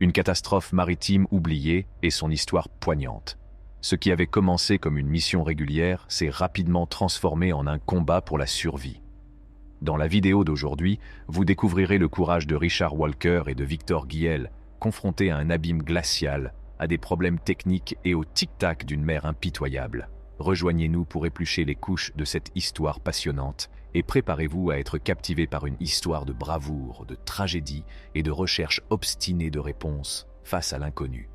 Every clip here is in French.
Une catastrophe maritime oubliée et son histoire poignante. Ce qui avait commencé comme une mission régulière s'est rapidement transformé en un combat pour la survie. Dans la vidéo d'aujourd'hui, vous découvrirez le courage de Richard Walker et de Victor Giel, confrontés à un abîme glacial, à des problèmes techniques et au tic-tac d'une mer impitoyable. Rejoignez-nous pour éplucher les couches de cette histoire passionnante et préparez-vous à être captivé par une histoire de bravoure, de tragédie et de recherche obstinée de réponses face à l'inconnu.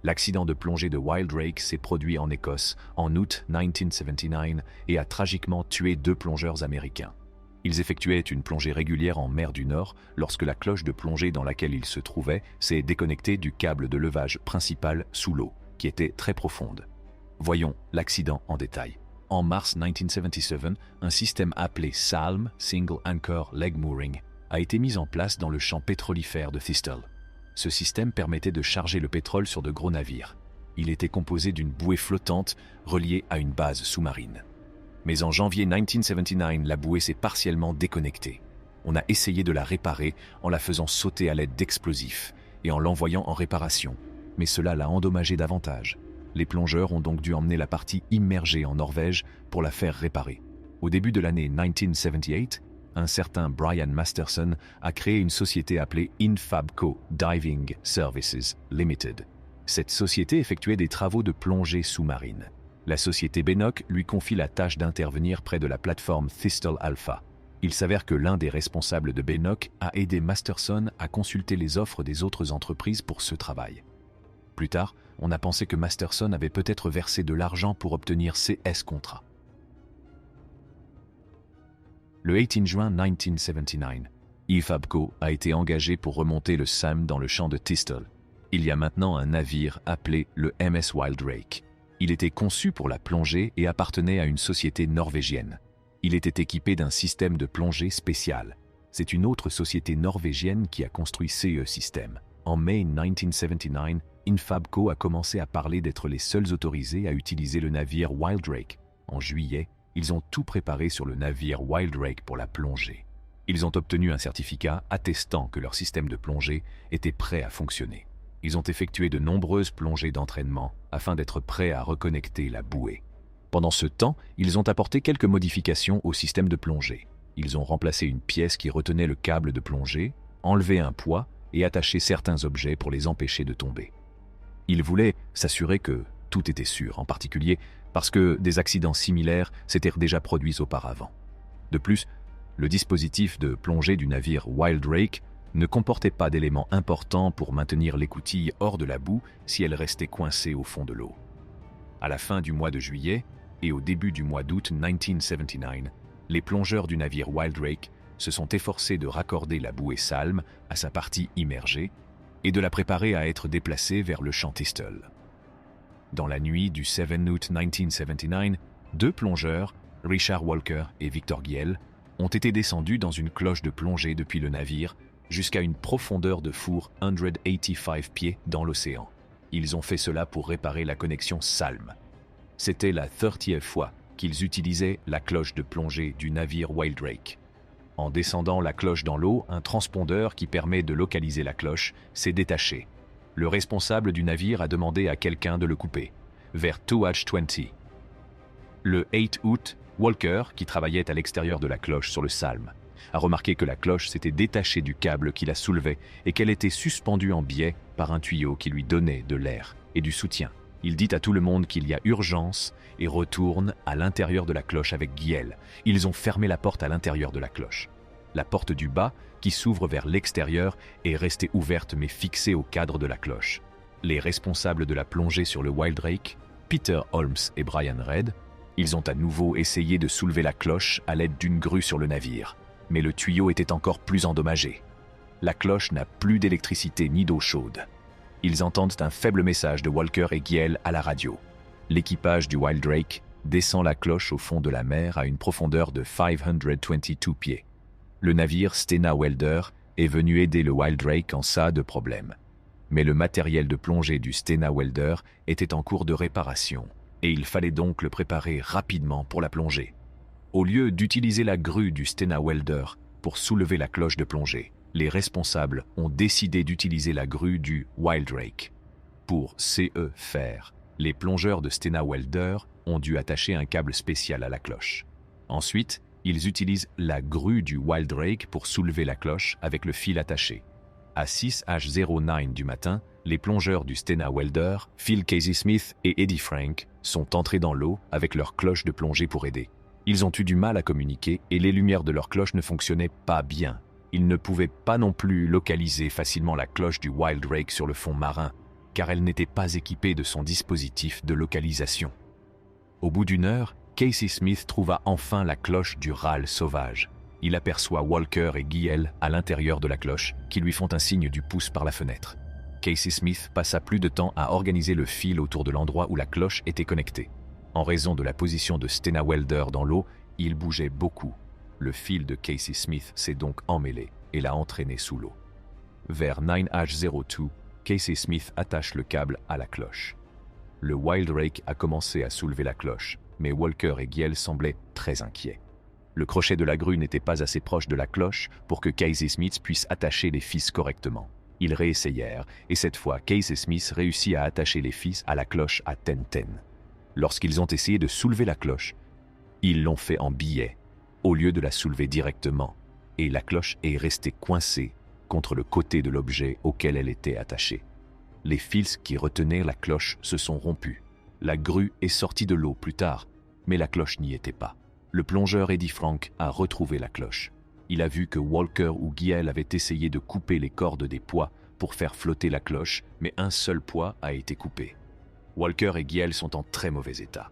L'accident de plongée de Wildrake s'est produit en Écosse en août 1979 et a tragiquement tué 2 plongeurs américains. Ils effectuaient une plongée régulière en mer du Nord lorsque la cloche de plongée dans laquelle ils se trouvaient s'est déconnectée du câble de levage principal sous l'eau, qui était très profonde. Voyons l'accident en détail. En mars 1977, un système appelé SALM, Single Anchor Leg Mooring, a été mis en place dans le champ pétrolifère de Thistle. Ce système permettait de charger le pétrole sur de gros navires. Il était composé d'une bouée flottante reliée à une base sous-marine. Mais en janvier 1979, la bouée s'est partiellement déconnectée. On a essayé de la réparer en la faisant sauter à l'aide d'explosifs et en l'envoyant en réparation, mais cela l'a endommagée davantage. Les plongeurs ont donc dû emmener la partie immergée en Norvège pour la faire réparer. Au début de l'année 1978, un certain Brian Masterson a créé une société appelée Infabco Diving Services Limited. Cette société effectuait des travaux de plongée sous-marine. La société Bennock lui confie la tâche d'intervenir près de la plateforme Thistle Alpha. Il s'avère que l'un des responsables de Bennock a aidé Masterson à consulter les offres des autres entreprises pour ce travail. Plus tard, on a pensé que Masterson avait peut-être versé de l'argent pour obtenir CS contrats. Le 18 juin 1979, Infabco a été engagé pour remonter le SALM dans le champ de Thistle. Il y a maintenant un navire appelé le MS Wildrake. Il était conçu pour la plongée et appartenait à une société norvégienne. Il était équipé d'un système de plongée spécial. C'est une autre société norvégienne qui a construit CE System. En mai 1979, Infabco a commencé à parler d'être les seuls autorisés à utiliser le navire Wildrake. En juillet, ils ont tout préparé sur le navire Wildrake pour la plongée. Ils ont obtenu un certificat attestant que leur système de plongée était prêt à fonctionner. Ils ont effectué de nombreuses plongées d'entraînement afin d'être prêts à reconnecter la bouée. Pendant ce temps, ils ont apporté quelques modifications au système de plongée. Ils ont remplacé une pièce qui retenait le câble de plongée, enlevé un poids et attaché certains objets pour les empêcher de tomber. Ils voulaient s'assurer que tout était sûr, en particulier parce que des accidents similaires s'étaient déjà produits auparavant. De plus, le dispositif de plongée du navire Wildrake ne comportait pas d'éléments importants pour maintenir l'écoutille hors de la boue si elle restait coincée au fond de l'eau. À la fin du mois de juillet et au début du mois d'août 1979, les plongeurs du navire Wildrake se sont efforcés de raccorder la bouée SALM à sa partie immergée et de la préparer à être déplacée vers le champ Thistle. Dans la nuit du 7 août 1979, 2 plongeurs, Richard Walker et Victor Giel, ont été descendus dans une cloche de plongée depuis le navire jusqu'à une profondeur de four 185 pieds dans l'océan. Ils ont fait cela pour réparer la connexion SALM. C'était la 30e fois qu'ils utilisaient la cloche de plongée du navire Wildrake. En descendant la cloche dans l'eau, un transpondeur qui permet de localiser la cloche s'est détaché. Le responsable du navire a demandé à quelqu'un de le couper, vers 2H20. Le 8 août, Walker, qui travaillait à l'extérieur de la cloche sur le SALM, a remarqué que la cloche s'était détachée du câble qui la soulevait et qu'elle était suspendue en biais par un tuyau qui lui donnait de l'air et du soutien. Il dit à tout le monde qu'il y a urgence et retourne à l'intérieur de la cloche avec Giel. Ils ont fermé la porte à l'intérieur de la cloche. La porte du bas, qui s'ouvre vers l'extérieur, est restée ouverte mais fixée au cadre de la cloche. Les responsables de la plongée sur le Wildrake, Peter Holmes et Brian Reid, ils ont à nouveau essayé de soulever la cloche à l'aide d'une grue sur le navire, mais le tuyau était encore plus endommagé. La cloche n'a plus d'électricité ni d'eau chaude. Ils entendent un faible message de Walker et Giel à la radio. L'équipage du Wildrake descend la cloche au fond de la mer à une profondeur de 522 pieds. Le navire Stena Welder est venu aider le Wildrake en cas de problème. Mais le matériel de plongée du Stena Welder était en cours de réparation, et il fallait donc le préparer rapidement pour la plongée. Au lieu d'utiliser la grue du Stena Welder pour soulever la cloche de plongée, les responsables ont décidé d'utiliser la grue du Wildrake. Pour faire, les plongeurs de Stena Welder ont dû attacher un câble spécial à la cloche. Ensuite, ils utilisent la grue du Wildrake pour soulever la cloche avec le fil attaché. À 6h09 du matin, les plongeurs du Stena Welder, Phil Casey Smith et Eddie Frank, sont entrés dans l'eau avec leur cloche de plongée pour aider. Ils ont eu du mal à communiquer et les lumières de leur cloche ne fonctionnaient pas bien. Ils ne pouvaient pas non plus localiser facilement la cloche du Wildrake sur le fond marin, car elle n'était pas équipée de son dispositif de localisation. Au bout d'une heure, Casey Smith trouva enfin la cloche du râle sauvage. Il aperçoit Walker et Giel à l'intérieur de la cloche, qui lui font un signe du pouce par la fenêtre. Casey Smith passa plus de temps à organiser le fil autour de l'endroit où la cloche était connectée. En raison de la position de Stena Welder dans l'eau, il bougeait beaucoup. Le fil de Casey Smith s'est donc emmêlé et l'a entraîné sous l'eau. Vers 9h02, Casey Smith attache le câble à la cloche. Le Wildrake a commencé à soulever la cloche, mais Walker et Giel semblaient très inquiets. Le crochet de la grue n'était pas assez proche de la cloche pour que Casey Smith puisse attacher les fils correctement. Ils réessayèrent, et cette fois, Casey Smith réussit à attacher les fils à la cloche à 10-10. Lorsqu'ils ont essayé de soulever la cloche, ils l'ont fait en biais, au lieu de la soulever directement, et la cloche est restée coincée contre le côté de l'objet auquel elle était attachée. Les fils qui retenaient la cloche se sont rompus. La grue est sortie de l'eau plus tard, mais la cloche n'y était pas. Le plongeur Eddie Frank a retrouvé la cloche. Il a vu que Walker ou Giel avaient essayé de couper les cordes des poids pour faire flotter la cloche, mais un seul poids a été coupé. Walker et Giel sont en très mauvais état.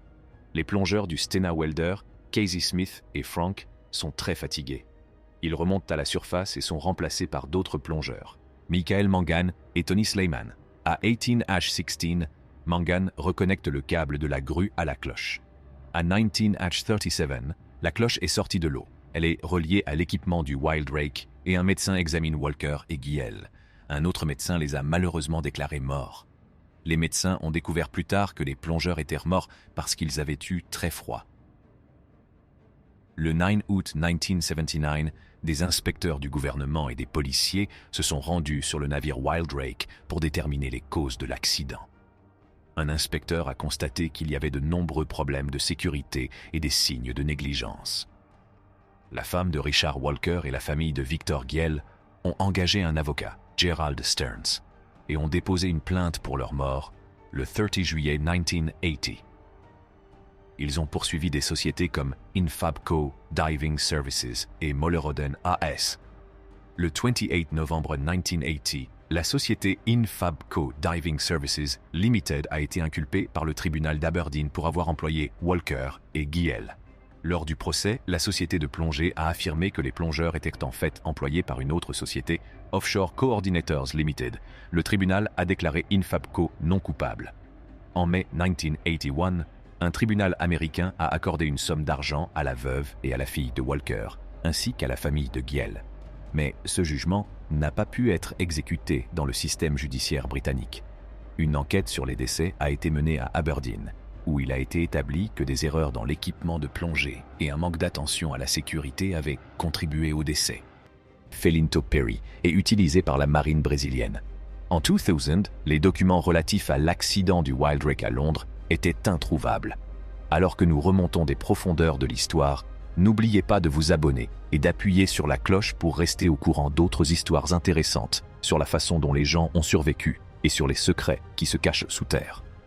Les plongeurs du Stena Welder, Casey Smith et Frank, sont très fatigués. Ils remontent à la surface et sont remplacés par d'autres plongeurs, Michael Mangan et Tony Sleiman. À 18h16, Mangan reconnecte le câble de la grue à la cloche. À 19h37, la cloche est sortie de l'eau. Elle est reliée à l'équipement du Wildrake et un médecin examine Walker et Giel. Un autre médecin les a malheureusement déclarés morts. Les médecins ont découvert plus tard que les plongeurs étaient morts parce qu'ils avaient eu très froid. Le 9 août 1979, des inspecteurs du gouvernement et des policiers se sont rendus sur le navire Wildrake pour déterminer les causes de l'accident. Un inspecteur a constaté qu'il y avait de nombreux problèmes de sécurité et des signes de négligence. La femme de Richard Walker et la famille de Victor Giel ont engagé un avocat, Gerald Stearns, et ont déposé une plainte pour leur mort le 30 juillet 1980. Ils ont poursuivi des sociétés comme Infabco Diving Services et Molleroden AS. Le 28 novembre 1980, la société Infabco Diving Services Limited a été inculpée par le tribunal d'Aberdeen pour avoir employé Walker et Giel. Lors du procès, la société de plongée a affirmé que les plongeurs étaient en fait employés par une autre société, Offshore Coordinators Limited. Le tribunal a déclaré Infabco non coupable. En mai 1981, un tribunal américain a accordé une somme d'argent à la veuve et à la fille de Walker, ainsi qu'à la famille de Giel. Mais ce jugement n'a pas pu être exécuté dans le système judiciaire britannique. Une enquête sur les décès a été menée à Aberdeen, où il a été établi que des erreurs dans l'équipement de plongée et un manque d'attention à la sécurité avaient contribué au décès. Felinto Perry est utilisé par la marine brésilienne. En 2000, les documents relatifs à l'accident du Wildrake à Londres étaient introuvables. Alors que nous remontons des profondeurs de l'histoire, n'oubliez pas de vous abonner et d'appuyer sur la cloche pour rester au courant d'autres histoires intéressantes sur la façon dont les gens ont survécu et sur les secrets qui se cachent sous terre.